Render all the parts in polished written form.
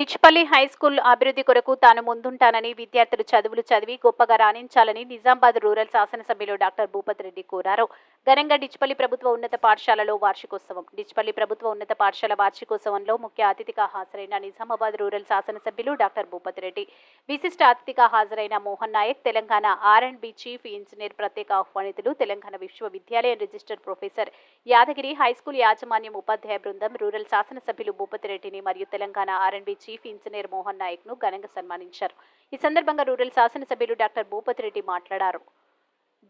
పిచ్పల్లి high school అభివృద్ధి కొరకు తాను ముందుంటానని విద్యార్థులు చదువులు చదివి గొప్పగా రాణించాలని నిజామాబాద్ రూరల్ శాసనసభ్యులు డాక్టర్ భూపతి రెడ్డి కోరారు. ఘనంగా డిచ్పల్లి ప్రభుత్వ ఉన్నత పాఠశాలలో వార్షికోత్సవం. డిచ్పల్లి ప్రభుత్వ ఉన్నత పాఠశాల వార్షికోత్సవంలో ముఖ్య అతిథిగా హాజరైన నిజామాబాద్ రూరల్ శాసనసభ్యులు డాక్టర్ భూపతి రెడ్డి, విశిష్ట అతిథిగా హాజరైన Mohan Nayak, Telangana R&B chief engineer, ప్రత్యేక ఆహ్వానితులు తెలంగాణ విశ్వవిద్యాలయం రిజిస్టర్డ్ ప్రొఫెసర్ యాదగిరి, హైస్కూల్ యాజమాన్యం, ఉపాధ్యాయ బృందం, రూరల్ శాసనసభ్యులు భూపతి రెడ్డిని మరియు Telangana R&B chief engineer Mohan Nayak ను ఘనంగా సన్మానించారు. ఈ సందర్భంగా రూరల్ శాసనసభ్యులు డాక్టర్ భూపతి రెడ్డి మాట్లాడారు.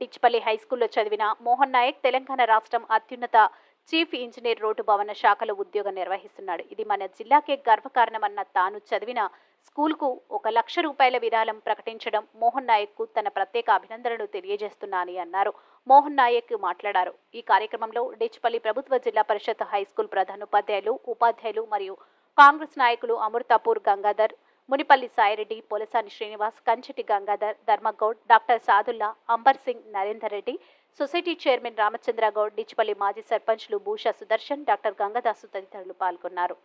డిచ్పల్లి హైస్కూల్లో చదివిన మోహన్ నాయక్ తెలంగాణ రాష్ట్రం అత్యున్నత చీఫ్ ఇంజనీర్ రోడ్డు భవన శాఖలో ఉద్యోగం నిర్వహిస్తున్నాడు. ఇది మన జిల్లాకే గర్వకారణమన్న తాను చదివిన స్కూల్కు ₹1,00,000 విరాళం ప్రకటించడం మోహన్ నాయక్ కు తన ప్రత్యేక అభినందనలు తెలియజేస్తున్నానని అన్నారు. మోహన్ నాయక్ మాట్లాడారు. ఈ కార్యక్రమంలో డిచ్పల్లి ప్రభుత్వ జిల్లా పరిషత్ హైస్కూల్ ప్రధానోపాధ్యాయులు, ఉపాధ్యాయులు మరియు కాంగ్రెస్ నాయకులు Amrutapur Gangadhar, Munipalli Sai Reddy, Polasani Srinivas, Kancheti Gangadhar, Dharmagoud, doctor Sadulla, Ambar Singh, Narender Reddy, society chairman Ramachandragoud, Dichpally మాజీ సర్పంచ్లు భూషా సుదర్శన్, డాక్టర్ గంగదాసు తదితరులు పాల్గొన్నారు.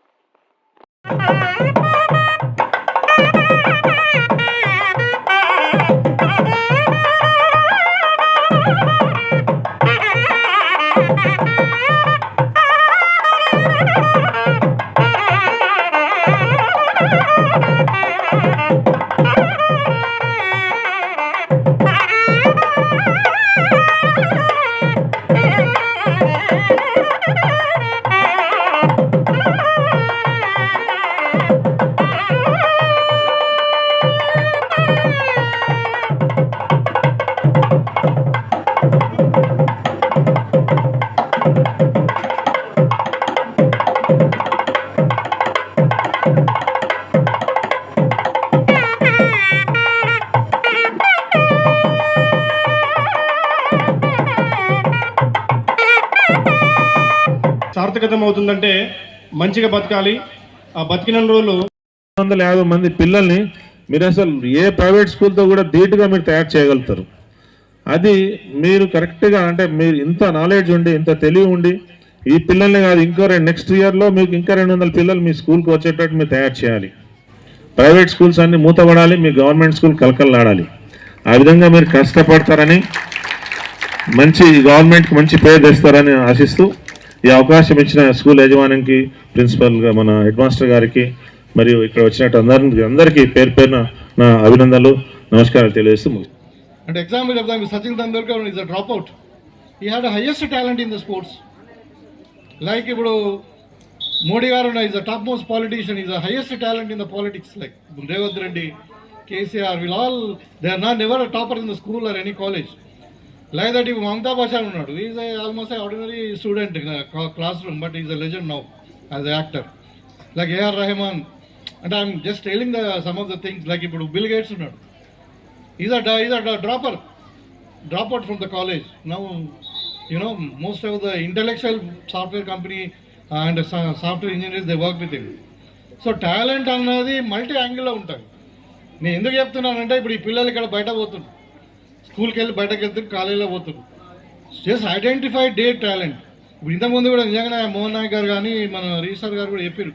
సార్థకతం అవుతుందంటే మంచిగా బతకాలి. ఆ బతికిన రోజులు 150 మంది పిల్లల్ని మీరు అసలు ఏ ప్రైవేట్ స్కూల్తో కూడా ధీటుగా మీరు తయారు చేయగలుగుతారు. అది మీరు కరెక్ట్గా అంటే మీరు ఇంత నాలెడ్జ్ ఉండి, ఇంత తెలివి ఉండి, ఈ పిల్లల్ని కాదు ఇంకో నెక్స్ట్ ఇయర్లో మీకు ఇంకా 200 పిల్లలు మీ స్కూల్కి వచ్చేటట్టు మీరు తయారు చేయాలి. ప్రైవేట్ స్కూల్స్ అన్ని మూతపడాలి, మీ గవర్నమెంట్ స్కూల్ కలకలలాడాలి. ఆ విధంగా మీరు కష్టపడతారని, మంచి గవర్నమెంట్కి మంచి పేరు తెస్తారని ఆశిస్తూ ఈ అవకాశం ఇచ్చిన స్కూల్ యజమానికి, ప్రిన్సిపల్గా మన హెడ్ మాస్టర్ గారికి మరియు ఇక్కడ వచ్చినట్టు అందరికీ పేరు పేరున నా అభినందనలు, నమస్కారాలు తెలియజేస్తూ అంటే ఎగ్జాంపుల్ చెప్తాను. Sachin Tendulkar is a drop out. He had the highest talent in the sports. Like ఇప్పుడు Modi garu is the top most politician, is the highest talent in the politics. Like Revanth Reddy, KCR, will all they are not never a topper in the school or any college. Like that, if Mamta Bachchan ఉన్నాడు, he is almost an ordinary student in a classroom, but he is a legend now as an actor. Like A.R. Rahman, and I am just telling some of the things. Like ఇప్పుడు Bill Gates ఉన్నాడు, he is a dropout from the college. Now, you know, most of the intellectual software company and software engineers, they work with him. So talent అన్నది multi యాంగిల్లో ఉంటుంది. నేను ఎందుకు చెప్తున్నానంటే ఇప్పుడు ఈ పిల్లలు ఇక్కడ బయట పోతున్నారు, స్కూల్కి వెళ్ళి బయటకు వెళ్తున్నారు, కాలేజీలో పోతున్నారు. Just identify day talent. ఇప్పుడు ఇంతకుముందు కూడా నిజంగానే మోహన్ నాయక్ గారు కానీ మన రిజిస్టర్ గారు కూడా చెప్పారు,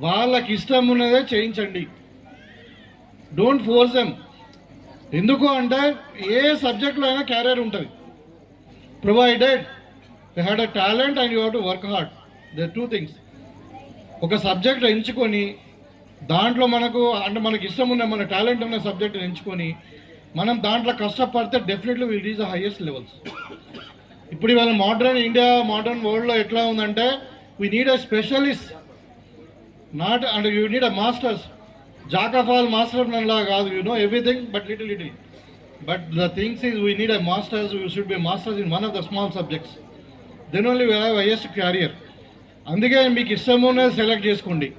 వాళ్ళకి ఇష్టం ఉన్నదే చేయించండి, డోంట్ ఫోర్స్ దెమ్. ఎందుకు అంటే ఏ సబ్జెక్ట్లో అయినా క్యారియర్ ఉంటుంది, provided they had a talent and you have to work hard. They two things. ఒక సబ్జెక్ట్ ఎంచుకొని దాంట్లో మనకి ఇష్టం ఉన్న, మన టాలెంట్ ఉన్న సబ్జెక్ట్ ఎంచుకొని మనం దాంట్లో కష్టపడితే definitely will reach the highest levels. ఇప్పుడు ఇవాళ మోడర్న్ వరల్డ్లో ఎట్లా ఉందంటే we need a specialist, not and you need a masters. Jack of all master లా కాదు, you know everything but little. But the things is we need a masters, you should be masters in one of the small subjects, then only we have highest career. అందుకే మీకు ఇష్టం ఉన్నది select చేసుకోండి,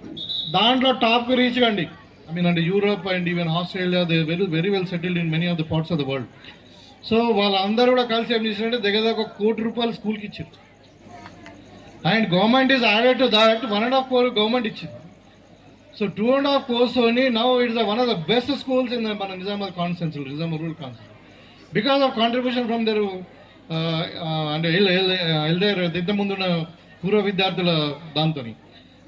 దాంట్లో టాప్కి reach కండి. I mean, under Europe and even Australia, they are very well settled in many of the parts of the world. So, వాళ్ళందరూ కూడా కలిసి ఏం చేసినట్టే దగ్గర ₹1 కోటి స్కూల్కి ఇచ్చారు. And government is added to that 1.5 crore government ఇచ్చింది. So 2.5 crores only, now it is one of the best schools in మన Nizamabad constituency, Nizamabad rural constituency, because of contribution from their అంటే ఇంతకుముందున్న పూర్వ విద్యార్థుల దాంతో.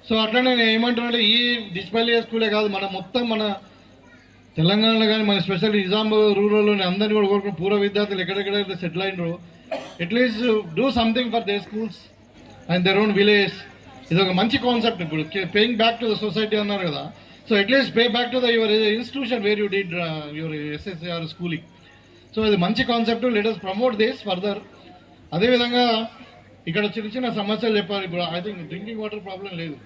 సో అట్లనే నేను ఏమంటున్నానంటే ఈ డిస్పల్లి స్కూలే కాదు, మన మొత్తం మన తెలంగాణలో కానీ మన స్పెషల్ నిజామాబాద్ రూరల్లోని అందరినీ కూడా కోరుకున్న పూర్వ విద్యార్థులు ఎక్కడెక్కడైతే సెటిల్ అయినరో at least do something for their schools and their own village. ఇది ఒక మంచి కాన్సెప్ట్. ఇప్పుడు paying back to the society అన్నారు కదా, so at least pay back to the your institution where you did your SSR schooling. So ఇది మంచి concept. Let us promote this further. అదేవిధంగా ఇక్కడ చిన్న చిన్న సమస్యలు చెప్పారు. ఇప్పుడు I think drinking water problem లేదు.